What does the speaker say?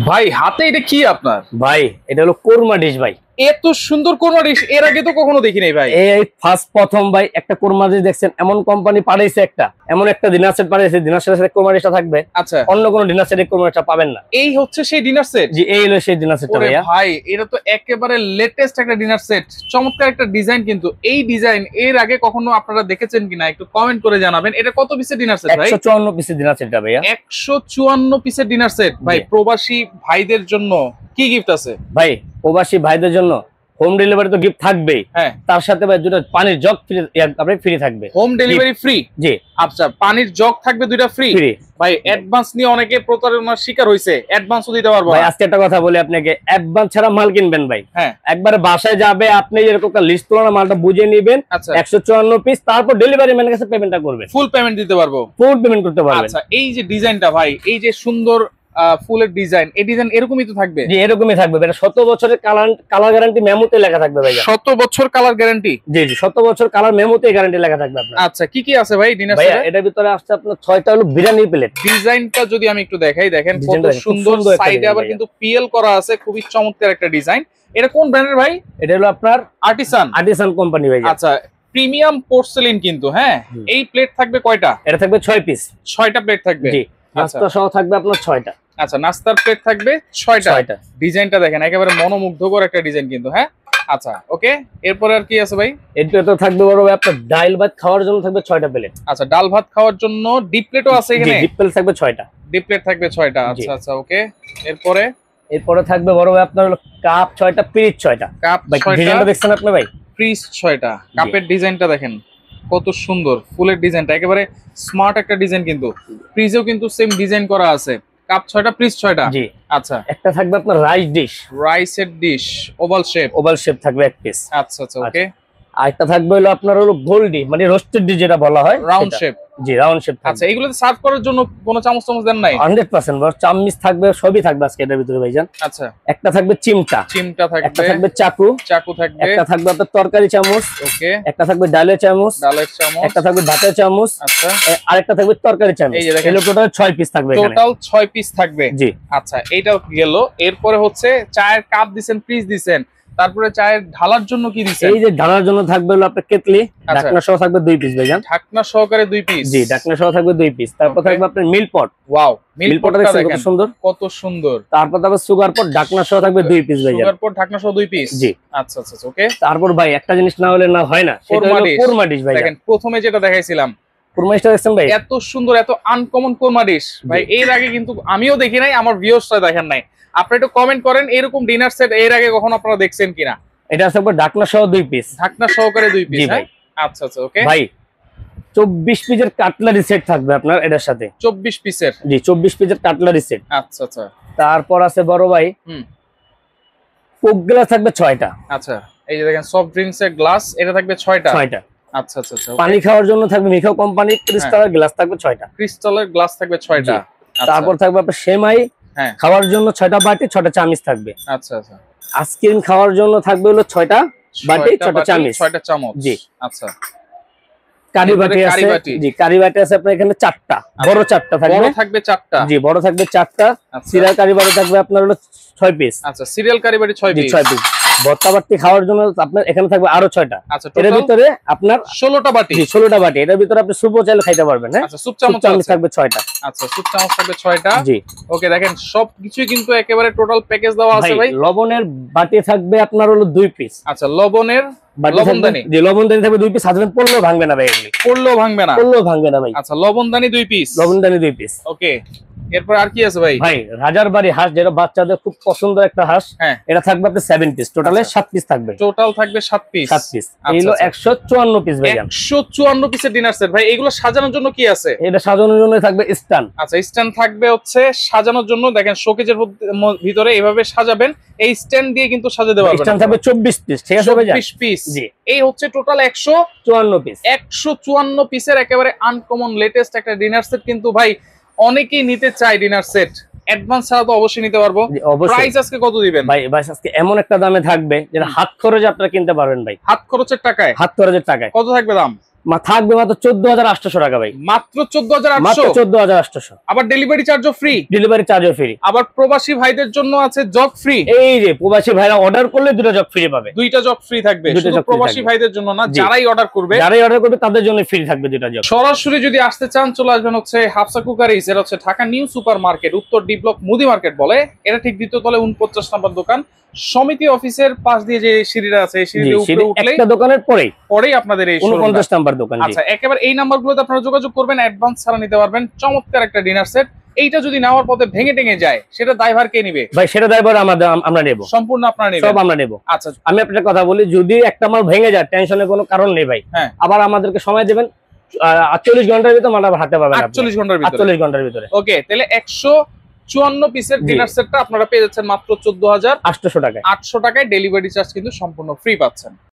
ভাই হাতে এটা কি আপনার? ভাই এটা হলো কোরমা ডিশ ভাই। এত সুন্দর কোরমা ডিশ এর আগে তো কখনো দেখি নাই ভাই। এই ফার্স্ট প্রথম ভাই একটা কোরমা ডিশ দেখছেন, এমন কোম্পানি পাঠাইছে, এমন একটা ডিনার সেট পাঠাইছে, ডিনার সেটের সাথে কোরমা ডিশটা থাকবে। আচ্ছা, অন্য কোনো ডিনার সেটে কোরমা ডিশটা পাবেন না। এই হচ্ছে সেই ডিনার সেট। জি, এই হলো সেই ডিনার সেটটা ভাইয়া। ভাই এটা তো একেবারে লেটেস্ট একটা ডিনার সেট, চমৎকার একটা ডিজাইন। কিন্তু এই ডিজাইন এর আগে কখনো আপনারা দেখেছেন কিনা একটু কমেন্ট করে জানাবেন। এটা কত পিসের ডিনার সেট ভাই? 154 পিসের ডিনার সেটটা ভাইয়া। 154 পিসের ডিনার সেট ভাই। প্রবাসী ভাইদের জন্য কি গিফট আছে ভাই? প্রবাসী ভাইদের জন্য হোম ডেলিভারি তো গিফট থাকবেই, হ্যাঁ, তার সাথে ভাই দুটো পানির জগ ফ্রি, আপনি ফ্রি থাকবে। Home delivery free? জি। আচ্ছা, পানির জগ থাকবে দুইটা ফ্রি। ভাই অ্যাডভান্স নিয়ে অনেকে প্রতারণার শিকার হইছে, অ্যাডভান্সও দিতে পারবো ভাই। আজকে একটা কথা বলি আপনাকে, অ্যাডভান্স ছাড়া মাল কিনবেন ভাই, হ্যাঁ, একবারে বাসায় যাবে, আপনি এরকম একটা লিস্ট তোলা, মালটা বুঝে নেবেন। আচ্ছা, 154 পিস, তারপর ডেলিভারি ম্যানের কাছে পেমেন্টটা করবেন, ফুল পেমেন্ট দিতে পারবো, ফুল পেমেন্ট করতে পারবেন। আচ্ছা, এই যে ডিজাইনটা ভাই, এই যে সুন্দর ফুলের ডিজাইন, এই ডিজাইন এরকমই তো থাকবে? জি, এরকমই থাকবে। এটা 100 বছরের কালার গ্যারান্টি মেমোতে লেখা থাকবে ভাই। 100 বছর কালার গ্যারান্টি? জি জি, 100 বছর কালার মেমোতে গ্যারান্টি লেখা থাকবে আপনার। আচ্ছা, কি কি আছে ভাই ডিনার সেটে? ভাই এটার ভিতরে আসছে আপনার 6টা হলো বিরিয়ানি প্লেট। ডিজাইনটা যদি আমি একটু দেখাই, দেখেন কত সুন্দর, সাইডে আবার কিন্তু পিএল করা আছে, খুবই চমৎকার একটা ডিজাইন। এটা কোন ব্র্যান্ডের ভাই? এটা হলো আপনার আর্টিসান কোম্পানি ভাই। আচ্ছা, প্রিমিয়াম পোর্সেলিন কিন্তু, হ্যাঁ। এই প্লেট থাকবে কয়টা? এটা থাকবে 6 পিস, 6টা প্লেট থাকবে। জি, নাস্তা সহ থাকবে আপনার 6টা। আচ্ছা, নাস্তার প্লেট থাকবে 6টা। ডিজাইনটা দেখেন, একেবারে মনোমুগ্ধকর একটা ডিজাইন কিন্তু, হ্যাঁ। আচ্ছা, ওকে, এরপরে আর কি আছে ভাই? এটা তো থাকবে বড় ভাই আপনার ডাল ভাত খাওয়ার জন্য থাকবে 6টা প্লেট। আচ্ছা, ডাল ভাত খাওয়ার জন্য ডিপ প্লেটও আছে এখানে? ডিপ প্লেট থাকবে 6টা। ডিপ প্লেট থাকবে 6টা। আচ্ছা আচ্ছা, ওকে, এরপরে থাকবে বড় ভাই আপনার হলো কাপ 6টা, পিরিচ 6টা। কাপ 6টা, ডিজাইনটা দেখছেন আপনি ভাই? পিরিচ 6টা। কাপের ডিজাইনটা দেখেন কত সুন্দর, ফুলের ডিজাইনটা একেবারে স্মার্ট একটা ডিজাইন কিন্তু। ফ্রিজেও কিন্তু সেম ডিজাইন করা আছে। কাপ 6টা, পিরিচ 6টা। জি। আচ্ছা, একটা থাকবে আপনার রাইসের ডিশ, ওভাল শেপ থাকবে এক পিস। আচ্ছা আচ্ছা, ওকে। আর একটা থাকবে হলো আপনার হলো গোল্ডি, মানে রোস্টেড ডিশ যেটা বলা হয়, রাউন্ড শেপ। জি, রাউন্ড শেপ। আচ্ছা, এগুলোতে সার্ভ করার জন্য কোনো চামচ দেন নাই? 100% বড় চামচ থাকবে, সবই থাকবে আজকে এটার ভিতরে ভাইজান। আচ্ছা, একটা থাকবে চিমটা থাকবে, একটা থাকবে চাকু থাকবে, একটা থাকবে আপনার তরকারি চামচ, ওকে, একটা থাকবে ডালের চামচ, একটা থাকবে ভাতের চামচ, আচ্ছা, আরেকটা থাকবে তরকারি চামচ। এই যে টোটাল 6 পিস থাকবে এখানে, টোটাল 6 পিস থাকবে। জি। আচ্ছা, এইটাও গেল। এরপরে হচ্ছে চায়ের কাপ দিবেন, পিস দিবেন, তারপরে চায়ের ঢালার জন্য কি দিবেন? এই যে ঢালার জন্য থাকবে হলো আপনার কেটলি, ঢাকনা সহ থাকবে 2 পিস ভাইজান। ঢাকনা সহকারে 2 পিস? জি, ঢাকনা সহ থাকবে 2 পিস। তারপর থাকবে আপনার মিল পট। ওয়াও, মিল পটটা দেখেন কত সুন্দর, কত সুন্দর। তারপর থাকবে সুগার পট, ঢাকনা সহ থাকবে 2 পিস ভাইজান। সুগার পট, ঢাকনা সহ 2 পিস, জি। আচ্ছা আচ্ছা, ওকে। তারপর ভাই একটা জিনিস না হলে না হয় না, সেটা হলো কোরমা ডিশ ভাই। দেখেন প্রথমে যেটা দেখাইছিলাম, কোরমা ডিশটা দেখছেন ভাই? এত সুন্দর, এত আনকমন কোরমা ডিশ ভাই। এর আগে কিন্তু আমিও দেখি নাই, আমার ভিউয়ার্সরা দেখেন নাই। আপনারা একটু কমেন্ট করেন এরকম ডিনার সেট এর আগে কখনো আপনারা দেখছেন কিনা। এটা আছে ঢাকনা সহ 2 পিস, ঢাকনা সহকারে 2 পিস, হ্যাঁ। আচ্ছা আচ্ছা, ওকে ভাই। 24 পিসের কাটলারি সেট থাকবে আপনার এটার সাথে। 24 পিসের? জি, 24 পিসের কাটলারি সেট। আচ্ছা আচ্ছা। তারপর আছে বড় ভাই কোক গ্লাস থাকবে 6টা। আচ্ছা, এই যে দেখেন সফট ড্রিঙ্কস এর গ্লাস, এটা থাকবে 6টা। আচ্ছা আচ্ছা আচ্ছা। পানি খাওয়ার জন্য থাকবে মিখো কোম্পানি ক্রিস্টালের গ্লাস থাকবে 6টা। ক্রিস্টালের গ্লাস থাকবে 6টা। তারপর থাকবে আপনার সেমাই খাওয়ার জন্য 6টা বাটি, 6টা চামচ থাকবে। আচ্ছা আচ্ছা। আইসক্রিম খাওয়ার জন্য থাকবে হলো 6টা বাটি, 6টা চামচ। 6টা চামচ, জি। আচ্ছা, কারি বাটি আছে, জি, কারি বাটি আছে আপনার এখানে 4টা, বড় 4টা থাকবে। বড় থাকবে 4টা? জি, বড় থাকবে 4টা। সিরিয়াল কারি বাটি থাকবে আপনার হলো 6 পিস। আচ্ছা, সিরিয়াল কারি বাটি 6 পিস, 6 পিস। ভর্তা বাটি খাওয়ার জন্য আপনার এখানে থাকবে আরো 6টা। আচ্ছা, এর ভিতরে আপনার 16টা বাটি। জি, 16টা বাটি। এর ভিতরে আপনি সুপও চাইলে খাইতে পারবেন, হ্যাঁ। আচ্ছা, সুপ চামচ থাকবে 6টা। আচ্ছা, সুপ চামচ থাকবে 6টা, জি। ওকে, দেখেন সবকিছুই কিন্তু একেবারে টোটাল প্যাকেজ দেওয়া আছে ভাই। লবণের বাটি থাকবে আপনার হলো 2 পিস। আচ্ছা, লবণের লবণদানি, জি, লবণদানি থাকবে 2 পিস। সাধারণ পড়লেও ভাঙবে না ভাই, এগুলি পড়লেও ভাঙবে না? পড়লেও ভাঙবে না ভাই। আচ্ছা, লবণদানি 2 পিস। লবণদানি 2 পিস, ওকে। এরপর আর কি আছে ভাই? ভাই রাজারবাড়ি হাঁস, যেটা বাচ্চাদের খুব পছন্দ একটা হাঁস, এটা থাকবে আপনার 7 পিস। টোটালে 7 পিস থাকবে। টোটাল থাকবে 7 পিস। 7 পিস। এই হলো 154 পিস ভাই। 154 পিসের ডিনার সেট ভাই। এগুলো সাজানোর জন্য কি আছে? এটা সাজানোর জন্য থাকবে স্ট্যান্ড। আচ্ছা, স্ট্যান্ড থাকবে হচ্ছে সাজানোর জন্য। দেখেন শোকেজের ভিতরে এভাবে সাজাবেন, এই স্ট্যান্ড দিয়ে কিন্তু সাজাতে পারবেন। স্ট্যান্ড থাকবে 24 পিস, ঠিক আছে ভাই? 24 পিস, জি। এই হচ্ছে টোটাল 154 পিস। 154 পিসের একেবারে আনকমন লেটেস্ট একটা ডিনার সেট কিন্তু ভাই অনেকেই নিতে চায় ডিনার সেট। অ্যাডভান্স ছাড়া তো অবশ্যই নিতে পারবো। প্রাইস আজকে কত দিবেন ভাই? ভাই আজকে এমন একটা দামে থাকবে যেটা হাত খরচে আপনারা কিনতে পারবেন ভাই। হাত খরচের টাকায়? হাত খরচের টাকায়। কত থাকবে দাম? থাকবে মাত্র 14,800 টাকা ভাই, মাত্র 14,800, 14,800। আবার ডেলিভারি চার্জও ফ্রি, ডেলিভারি চার্জও ফ্রি। আবার প্রবাসী ভাইদের জন্য আছে জগ ফ্রি, এই যে প্রবাসী ভাইরা অর্ডার করলে 2টা জগ ফ্রি পাবে, 2টা জগ ফ্রি থাকবে। শুধু প্রবাসী ভাইদের জন্য না, যারাই অর্ডার করবে তাদের জন্য ফ্রি থাকবে 2টা জগ। সরাসরি যদি আসতে চান চলে আসবেন হচ্ছে হাফসা কুকারিজ, এটা হচ্ছে ঢাকা নিউ সুপার মার্কেট, উত্তর ডি ব্লক মুদি মার্কেট বলে, এটা ঠিক দ্বিতীয় তলে 49 নম্বর দোকান, সমিতি অফিসের পাশ দিয়ে যে সিঁড়িটা আছে এই সিঁড়ির উপরে উঠলে একটা দোকানের পরেই আপনাদের এই 49 নাম্বার দোকান। আচ্ছা, একেবারে এই নাম্বারগুলোতে আপনারা যোগাযোগ করবেন, অ্যাডভান্স ছাড়া নিতে পারবেন চমৎকার একটা ডিনার সেট। এইটা যদি নেওয়ার পথে ভেঙে টেঙে যায় সেটা দায়ভার কে নিবে ভাই? সেটা দায়ভার আমরা নেব, সম্পূর্ণ আপনারা নেবেন, সব আমরা নেব। আচ্ছা, আমি আপনাকে কথা বলি, যদি একটা মাল ভেঙে যায় টেনশনের কোনো কারণ নেই ভাই, আবার আমাদেরকে সময় দিবেন 48 ঘন্টার ভিতরে মাল হাতে পাবেন, 48 ঘন্টার ভিতরে। ওকে, তাহলে 154 পিসের ডিনার সেটটা আপনারা পেয়ে যাচ্ছেন মাত্র 14,800 টাকায়। 800 টাকায় ডেলিভারি চার্জ কিন্তু সম্পূর্ণ ফ্রি পাচ্ছেন।